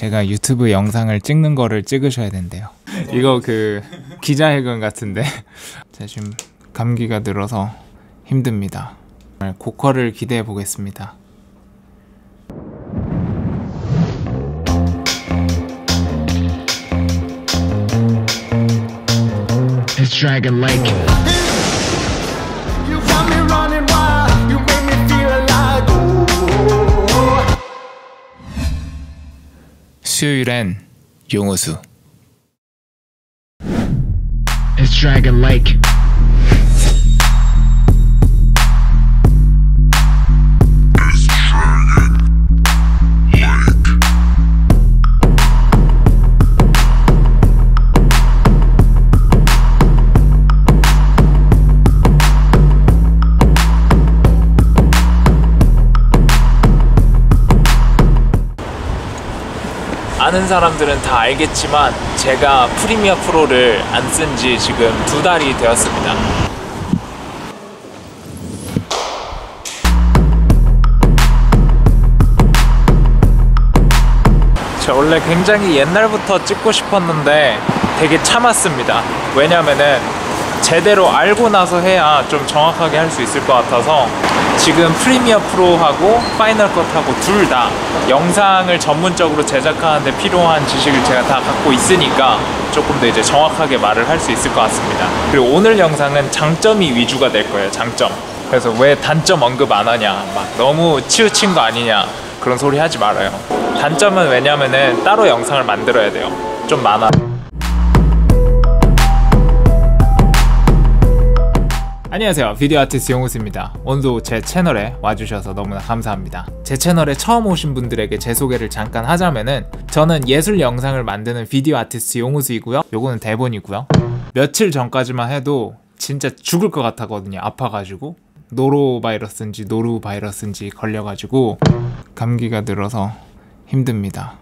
제가 유튜브 영상을 찍는 거를 찍으셔야 된대요. 이거 그 기자회견 같은데. 제가 지금 감기가 들어서 힘듭니다. 고퀄을 기대해 보겠습니다. It's Dragon Lake. You got me running wild. You make me feel alive. 수요일엔 용우수. It's Dragon Lake. 아는 사람들은 다 알겠지만 제가 프리미어 프로를 안 쓴 지 지금 2달이 되었습니다. 저 원래 굉장히 옛날부터 찍고 싶었는데 되게 참았습니다. 왜냐면은 제대로 알고 나서 해야 좀 정확하게 할 수 있을 것 같아서 지금 프리미어 프로하고 파이널 컷하고 둘 다 영상을 전문적으로 제작하는데 필요한 지식을 제가 다 갖고 있으니까 조금 더 이제 정확하게 말을 할 수 있을 것 같습니다. 그리고 오늘 영상은 장점이 위주가 될 거예요. 장점. 그래서 왜 단점 언급 안 하냐, 막 너무 치우친 거 아니냐 그런 소리 하지 말아요. 단점은 왜냐면은 따로 영상을 만들어야 돼요. 좀 많아. 안녕하세요, 비디오 아티스트 용우수입니다. 오늘도 제 채널에 와주셔서 너무나 감사합니다. 제 채널에 처음 오신 분들에게 제 소개를 잠깐 하자면은 저는 예술 영상을 만드는 비디오 아티스트 용우수이고요. 요거는 대본이고요. 며칠 전까지만 해도 진짜 죽을 것 같았거든요. 아파가지고 노로바이러스인지 노루바이러스인지 걸려가지고 감기가 들어서 힘듭니다.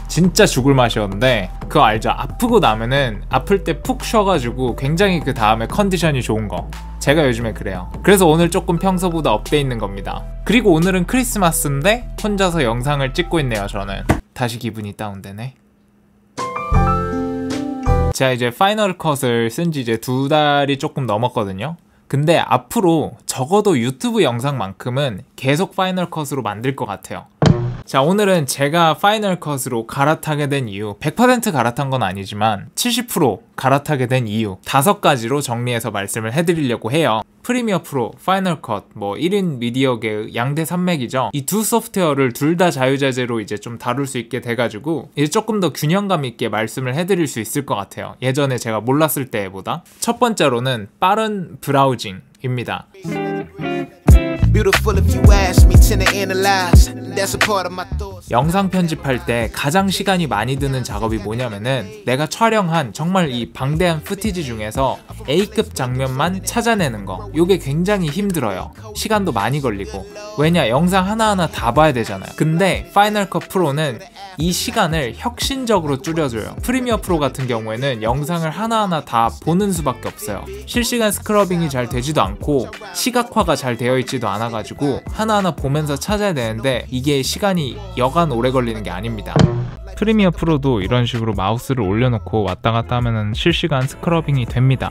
진짜 죽을 맛이었는데 그거 알죠? 아프고 나면은 아플 때 푹 쉬어가지고 굉장히 그 다음에 컨디션이 좋은 거. 제가 요즘에 그래요. 그래서 오늘 조금 평소보다 업돼 있는 겁니다. 그리고 오늘은 크리스마스인데 혼자서 영상을 찍고 있네요. 저는 다시 기분이 다운되네. 제가 이제 파이널 컷을 쓴 지 이제 2달이 조금 넘었거든요. 근데 앞으로 적어도 유튜브 영상만큼은 계속 파이널 컷으로 만들 것 같아요. 자, 오늘은 제가 파이널 컷으로 갈아타게 된 이유, 100% 갈아탄 건 아니지만 70% 갈아타게 된 이유 5가지로 정리해서 말씀을 해드리려고 해요. 프리미어 프로, 파이널 컷, 뭐 1인 미디어계의 양대 산맥이죠. 이 두 소프트웨어를 둘 다 자유자재로 이제 좀 다룰 수 있게 돼가지고 이제 조금 더 균형감 있게 말씀을 해드릴 수 있을 것 같아요. 예전에 제가 몰랐을 때보다. 첫 번째로는 빠른 브라우징입니다. 영상 편집할 때 가장 시간이 많이 드는 작업이 뭐냐면은 내가 촬영한 정말 이 방대한 푸티지 중에서 A급 장면만 찾아내는 거. 요게 굉장히 힘들어요. 시간도 많이 걸리고. 왜냐, 영상 하나하나 다 봐야 되잖아요. 근데 파이널 컷 프로는 이 시간을 혁신적으로 줄여줘요. 프리미어 프로 같은 경우에는 영상을 하나하나 다 보는 수밖에 없어요. 실시간 스크러빙이 잘 되지도 않고 시각화가 잘 되어 있지도 않아가지고 하나하나 보면서 찾아야 되는데 이게 시간이 여간 오래 걸리는 게 아닙니다. 프리미어 프로도 이런 식으로 마우스를 올려놓고 왔다 갔다 하면은 실시간 스크러빙이 됩니다.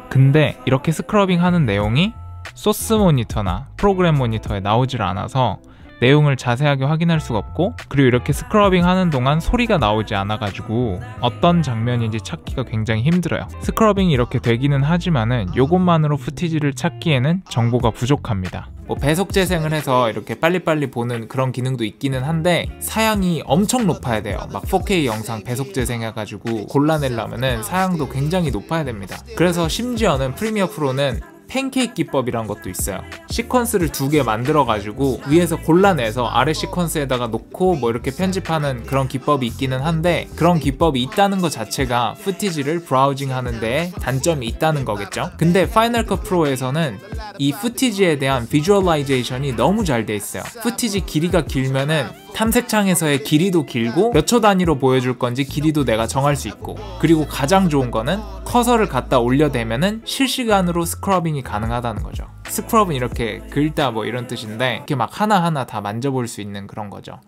근데 이렇게 스크러빙 하는 내용이 소스 모니터나 프로그램 모니터에 나오질 않아서 내용을 자세하게 확인할 수가 없고, 그리고 이렇게 스크러빙 하는 동안 소리가 나오지 않아가지고 어떤 장면인지 찾기가 굉장히 힘들어요. 스크러빙이 이렇게 되기는 하지만은 요것만으로 푸티지를 찾기에는 정보가 부족합니다. 뭐 배속 재생을 해서 이렇게 빨리빨리 보는 그런 기능도 있기는 한데 사양이 엄청 높아야 돼요. 막 4K 영상 배속 재생해가지고 골라내려면은 사양도 굉장히 높아야 됩니다. 그래서 심지어는 프리미어 프로는 팬케이크 기법이란 것도 있어요. 시퀀스를 2개 만들어가지고 위에서 골라내서 아래 시퀀스에다가 놓고 뭐 이렇게 편집하는 그런 기법이 있기는 한데, 그런 기법이 있다는 것 자체가 푸티지를 브라우징 하는 데에 단점이 있다는 거겠죠. 근데 파이널 컷 프로에서는 이 푸티지에 대한 비주얼라이제이션이 너무 잘 돼 있어요. 푸티지 길이가 길면은 탐색창에서의 길이도 길고 몇 초 단위로 보여줄 건지 길이도 내가 정할 수 있고, 그리고 가장 좋은 거는 커서를 갖다 올려대면은 실시간으로 스크러빙이 가능하다는 거죠. 스크럽은 이렇게 긁다 뭐 이런 뜻인데 이렇게 막 하나하나 다 만져볼 수 있는 그런 거죠.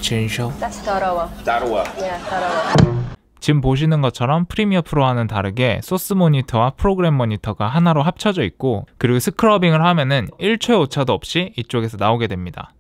Potential. That's Tarawa. Tarawa. Yeah, Tarawa. 지금 보시는 것처럼 프리미어 프로와는 다르게 소스 모니터와 프로그램 모니터가 하나로 합쳐져 있고, 그리고 스크러빙을 하면은 1초의 오차도 없이 이쪽에서 나오게 됩니다.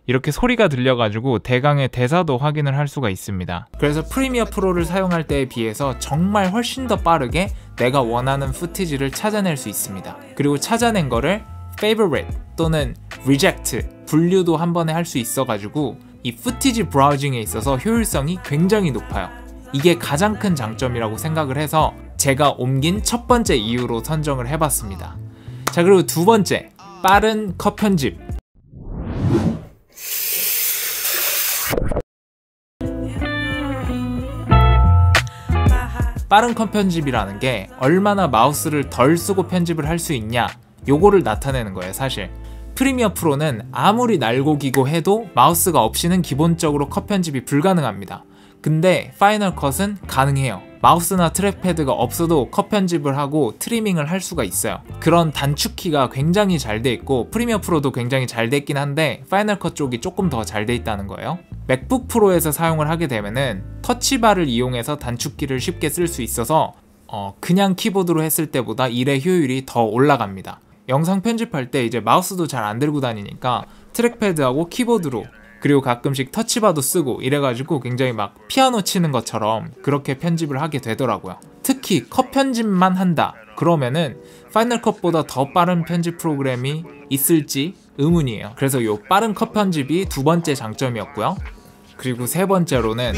이렇게 소리가 들려가지고 대강의 대사도 확인을 할 수가 있습니다. 그래서 프리미어 프로를 사용할 때에 비해서 정말 훨씬 더 빠르게 내가 원하는 푸티지를 찾아낼 수 있습니다. 그리고 찾아낸 거를 favorite 또는 reject, 분류도 한 번에 할 수 있어가지고 이 푸티지 브라우징에 있어서 효율성이 굉장히 높아요. 이게 가장 큰 장점이라고 생각을 해서 제가 옮긴 첫 번째 이유로 선정을 해봤습니다. 자, 그리고 두 번째, 빠른 컷 편집. 빠른 컷 편집이라는 게 얼마나 마우스를 덜 쓰고 편집을 할 수 있냐, 요거를 나타내는 거예요. 사실 프리미어 프로는 아무리 날고기고 해도 마우스가 없이는 기본적으로 컷 편집이 불가능합니다. 근데 파이널 컷은 가능해요. 마우스나 트랙패드가 없어도 컷 편집을 하고 트리밍을 할 수가 있어요. 그런 단축키가 굉장히 잘 돼 있고, 프리미어 프로도 굉장히 잘 돼 있긴 한데 파이널 컷 쪽이 조금 더 잘 돼 있다는 거예요. 맥북 프로에서 사용을 하게 되면은 터치바를 이용해서 단축키를 쉽게 쓸 수 있어서 그냥 키보드로 했을 때보다 일의 효율이 더 올라갑니다. 영상 편집할 때 이제 마우스도 잘 안 들고 다니니까 트랙패드하고 키보드로, 그리고 가끔씩 터치바도 쓰고 이래가지고 굉장히 막 피아노 치는 것처럼 그렇게 편집을 하게 되더라고요. 특히 컷 편집만 한다 그러면은 파이널 컷보다 더 빠른 편집 프로그램이 있을지 의문이에요. 그래서 이 빠른 컷 편집이 두 번째 장점이었고요. 그리고 세 번째로는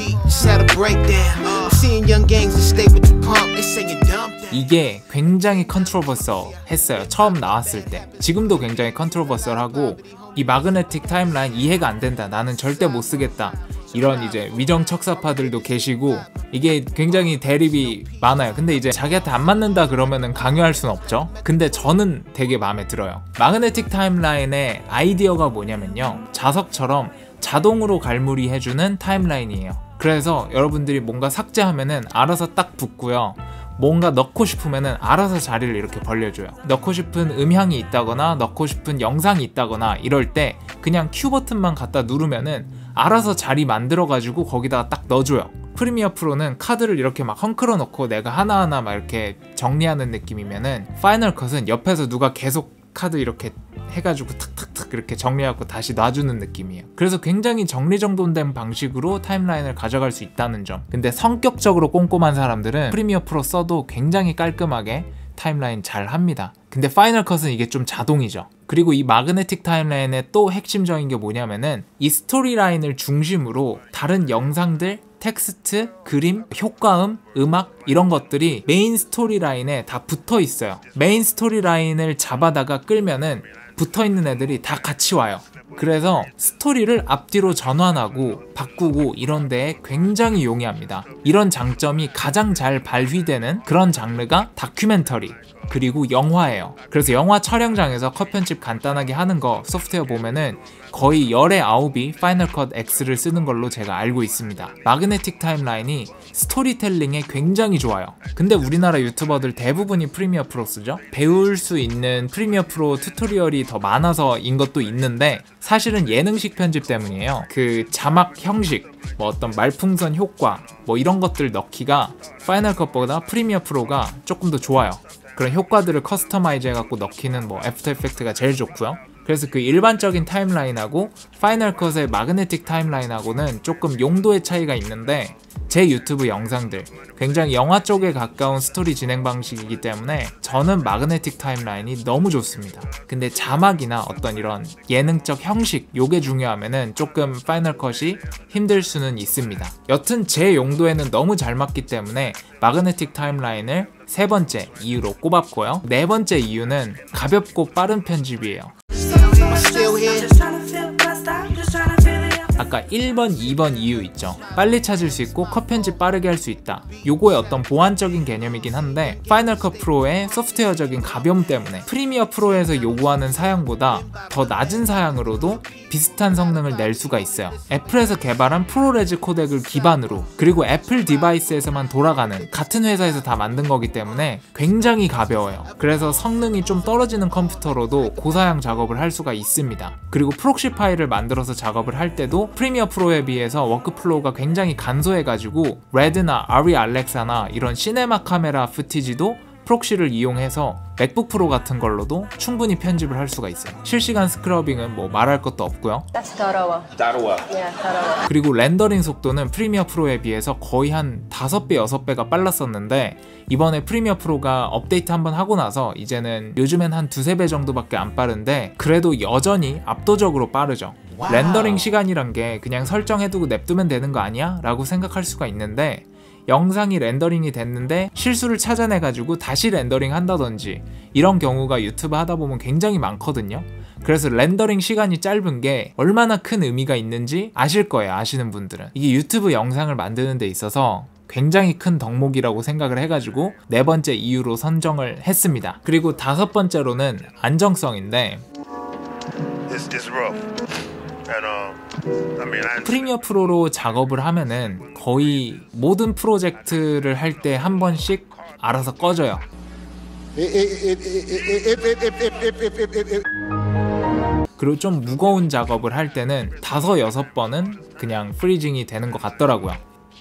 이게 굉장히 컨트로버설했어요. 처음 나왔을 때. 지금도 굉장히 컨트로버설하고, 이 마그네틱 타임라인 이해가 안 된다, 나는 절대 못 쓰겠다, 이런 이제 위정척사파들도 계시고, 이게 굉장히 대립이 많아요. 근데 이제 자기한테 안 맞는다 그러면은 강요할 순 없죠. 근데 저는 되게 마음에 들어요. 마그네틱 타임라인의 아이디어가 뭐냐면요, 자석처럼 자동으로 갈무리 해주는 타임라인이에요. 그래서 여러분들이 뭔가 삭제하면은 알아서 딱 붙고요, 뭔가 넣고 싶으면은 알아서 자리를 이렇게 벌려줘요. 넣고 싶은 음향이 있다거나 넣고 싶은 영상이 있다거나 이럴 때 그냥 Q 버튼만 갖다 누르면은 알아서 자리 만들어가지고 거기다가 딱 넣어줘요. 프리미어 프로는 카드를 이렇게 막 헝클어 놓고 내가 하나하나 막 이렇게 정리하는 느낌이면은, 파이널 컷은 옆에서 누가 계속 카드 이렇게 해가지고 탁탁탁 이렇게 정리하고 다시 놔주는 느낌이에요. 그래서 굉장히 정리정돈된 방식으로 타임라인을 가져갈 수 있다는 점. 근데 성격적으로 꼼꼼한 사람들은 프리미어 프로 써도 굉장히 깔끔하게 타임라인 잘 합니다. 근데 파이널 컷은 이게 좀 자동이죠. 그리고 이 마그네틱 타임라인의 또 핵심적인 게 뭐냐면은, 이 스토리라인을 중심으로 다른 영상들, 텍스트, 그림, 효과음, 음악 이런 것들이 메인 스토리라인에 다 붙어 있어요. 메인 스토리라인을 잡아다가 끌면은 붙어있는 애들이 다 같이 와요. 그래서 스토리를 앞뒤로 전환하고 바꾸고 이런 데에 굉장히 용이합니다. 이런 장점이 가장 잘 발휘되는 그런 장르가 다큐멘터리 그리고 영화예요. 그래서 영화 촬영장에서 컷 편집 간단하게 하는 거 소프트웨어 보면은 거의 10의 9이 파이널 컷 X를 쓰는 걸로 제가 알고 있습니다. 마그네틱 타임라인이 스토리텔링에 굉장히 좋아요. 근데 우리나라 유튜버들 대부분이 프리미어 프로 쓰죠. 배울 수 있는 프리미어 프로 튜토리얼이 더 많아서인 것도 있는데, 사실은 예능식 편집 때문이에요. 그 자막 형식, 뭐 어떤 말풍선 효과, 뭐 이런 것들 넣기가 파이널 컷보다 프리미어 프로가 조금 더 좋아요. 그런 효과들을 커스터마이즈 해갖고 넣기는 뭐 애프터 이펙트가 제일 좋고요. 그래서 그 일반적인 타임라인하고 파이널 컷의 마그네틱 타임라인하고는 조금 용도의 차이가 있는데, 제 유튜브 영상들 굉장히 영화 쪽에 가까운 스토리 진행 방식이기 때문에 저는 마그네틱 타임라인이 너무 좋습니다. 근데 자막이나 어떤 이런 예능적 형식, 요게 중요하면은 조금 파이널 컷이 힘들 수는 있습니다. 여튼 제 용도에는 너무 잘 맞기 때문에 마그네틱 타임라인을 세 번째 이유로 꼽았고요. 네 번째 이유는 가볍고 빠른 편집이에요. 아까 1번, 2번 이유 있죠. 빨리 찾을 수 있고 컷 편집 빠르게 할 수 있다. 요거의 어떤 보완적인 개념이긴 한데 파이널 컷 프로의 소프트웨어적인 가벼움 때문에 프리미어 프로에서 요구하는 사양보다 더 낮은 사양으로도 비슷한 성능을 낼 수가 있어요. 애플에서 개발한 프로레즈 코덱을 기반으로, 그리고 애플 디바이스에서만 돌아가는, 같은 회사에서 다 만든 거기 때문에 굉장히 가벼워요. 그래서 성능이 좀 떨어지는 컴퓨터로도 고사양 작업을 할 수가 있습니다. 그리고 프록시 파일을 만들어서 작업을 할 때도 프리미어 프로에 비해서 워크플로우가 굉장히 간소해가지고 레드나 아리 알렉사나 이런 시네마 카메라 푸티지도 프록시를 이용해서 맥북 프로 같은 걸로도 충분히 편집을 할 수가 있어요. 실시간 스크러빙은 뭐 말할 것도 없고요. That's Tarawa. Yeah, Tarawa. 그리고 렌더링 속도는 프리미어 프로에 비해서 거의 한 5배, 6배가 빨랐었는데 이번에 프리미어 프로가 업데이트 한번 하고 나서 이제는 요즘엔 한 2-3배 정도밖에 안 빠른데 그래도 여전히 압도적으로 빠르죠. 렌더링 시간이란 게 그냥 설정해두고 냅두면 되는 거 아니야? 라고 생각할 수가 있는데 영상이 렌더링이 됐는데 실수를 찾아내가지고 다시 렌더링 한다든지 이런 경우가 유튜브 하다 보면 굉장히 많거든요. 그래서 렌더링 시간이 짧은 게 얼마나 큰 의미가 있는지 아실 거예요, 아시는 분들은. 이게 유튜브 영상을 만드는 데 있어서 굉장히 큰 덕목이라고 생각을 해가지고 4번째 이유로 선정을 했습니다. 그리고 5번째로는 안정성인데 It's rough. 프리미어 프로로 작업을 하면은 거의 모든 프로젝트를 할 때 한 번씩 알아서 꺼져요. 그리고 좀 무거운 작업을 할 때는 5-6번은 그냥 프리징이 되는 것 같더라고요.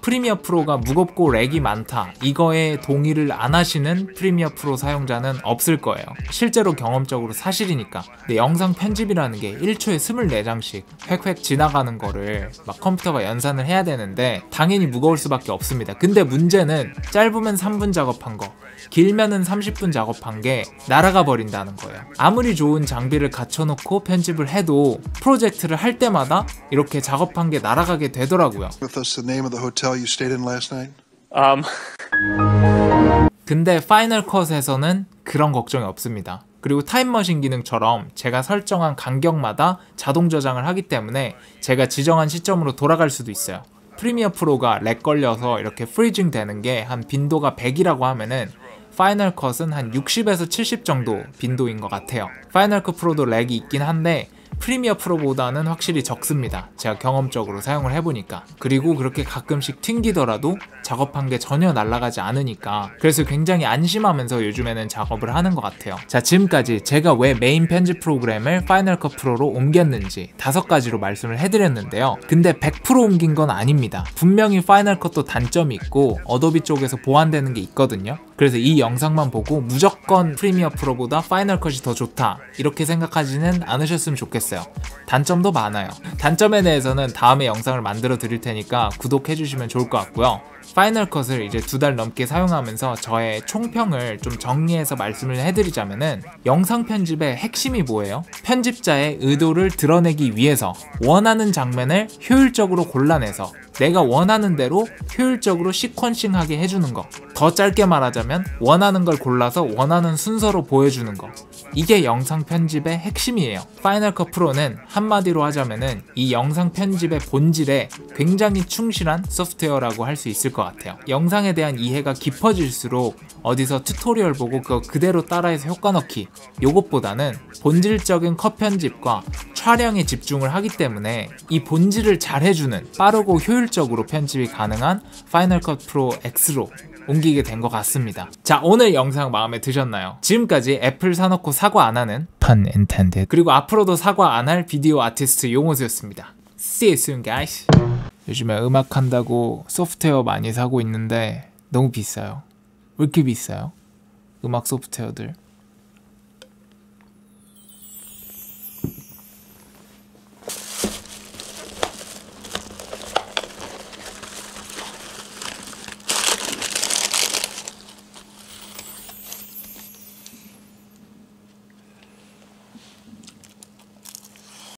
프리미어 프로가 무겁고 렉이 많다, 이거에 동의를 안 하시는 프리미어 프로 사용자는 없을 거예요. 실제로 경험적으로 사실이니까. 근데 영상 편집이라는 게 1초에 24장씩 획획 지나가는 거를 막 컴퓨터가 연산을 해야 되는데 당연히 무거울 수밖에 없습니다. 근데 문제는 짧으면 3분 작업한 거, 길면은 30분 작업한 게 날아가 버린다는 거예요. 아무리 좋은 장비를 갖춰놓고 편집을 해도 프로젝트를 할 때마다 이렇게 작업한 게 날아가게 되더라고요. With us the name of the hotel you stayed in last night? 근데 파이널 컷에서는 그런 걱정이 없습니다. 그리고 타임머신 기능처럼 제가 설정한 간격마다 자동 저장을 하기 때문에 제가 지정한 시점으로 돌아갈 수도 있어요. 프리미어 프로가 렉 걸려서 이렇게 프리징 되는 게 한 빈도가 100이라고 하면은 파이널 컷은 한 60에서 70 정도 빈도인 것 같아요. 파이널 컷 프로도 렉이 있긴 한데 프리미어 프로보다는 확실히 적습니다. 제가 경험적으로 사용을 해보니까. 그리고 그렇게 가끔씩 튕기더라도 작업한 게 전혀 날아가지 않으니까 그래서 굉장히 안심하면서 요즘에는 작업을 하는 것 같아요. 자, 지금까지 제가 왜 메인 편집 프로그램을 파이널 컷 프로로 옮겼는지 5가지로 말씀을 해드렸는데요. 근데 100% 옮긴 건 아닙니다. 분명히 파이널 컷도 단점이 있고 어도비 쪽에서 보완되는 게 있거든요. 그래서 이 영상만 보고 무조건 프리미어 프로보다 파이널 컷이 더 좋다 이렇게 생각하지는 않으셨으면 좋겠어요. 단점도 많아요. 단점에 대해서는 다음에 영상을 만들어 드릴 테니까 구독해 주시면 좋을 것 같고요. 파이널 컷을 이제 2달 넘게 사용하면서 저의 총평을 좀 정리해서 말씀을 해드리자면은 영상 편집의 핵심이 뭐예요? 편집자의 의도를 드러내기 위해서 원하는 장면을 효율적으로 골라내서 내가 원하는 대로 효율적으로 시퀀싱하게 해주는 거. 더 짧게 말하자면 원하는 걸 골라서 원하는 순서로 보여주는 거. 이게 영상 편집의 핵심이에요. 파이널 컷 프로는 한마디로 하자면은 이 영상 편집의 본질에 굉장히 충실한 소프트웨어라고 할 수 있을 것 같아요. 영상에 대한 이해가 깊어질수록 어디서 튜토리얼 보고 그거 그대로 따라해서 효과 넣기, 요것보다는 본질적인 컷 편집과 촬영에 집중을 하기 때문에 이 본질을 잘 해주는 빠르고 효율적으로 편집이 가능한 파이널 컷 프로 X로 옮기게 된 것 같습니다. 자, 오늘 영상 마음에 드셨나요? 지금까지 애플 사놓고 사과 안 하는 pun intended 그리고 앞으로도 사과 안 할 비디오 아티스트 용호수였습니다. See you soon, guys. 요즘에 음악 한다고 소프트웨어 많이 사고 있는데 너무 비싸요. 왜 이렇게 비싸요? 음악 소프트웨어들.